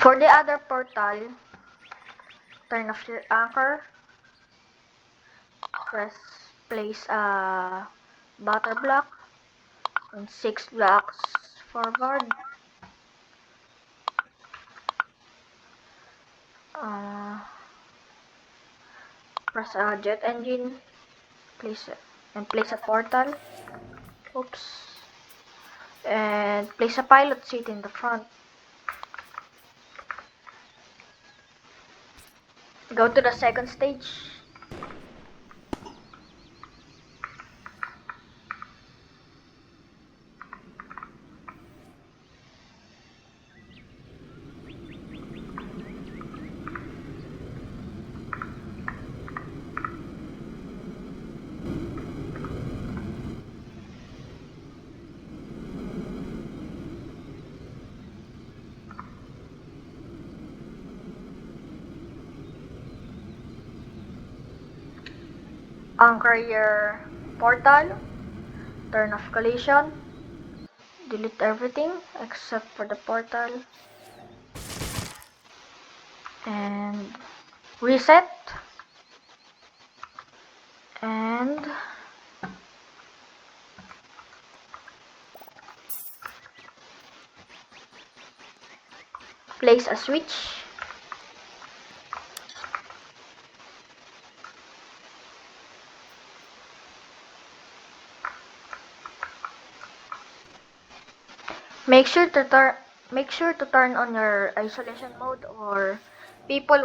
For the other portal, turn off your anchor. Place a butter block and 6 blocks forward. Press a jet engine. Place a portal. Oops. And place a pilot seat in the front. Go to the second stage. Anchor your portal. Turn off collision. Delete everything except for the portal. And reset. And place a switch. Make sure to turn on your isolation mode, or people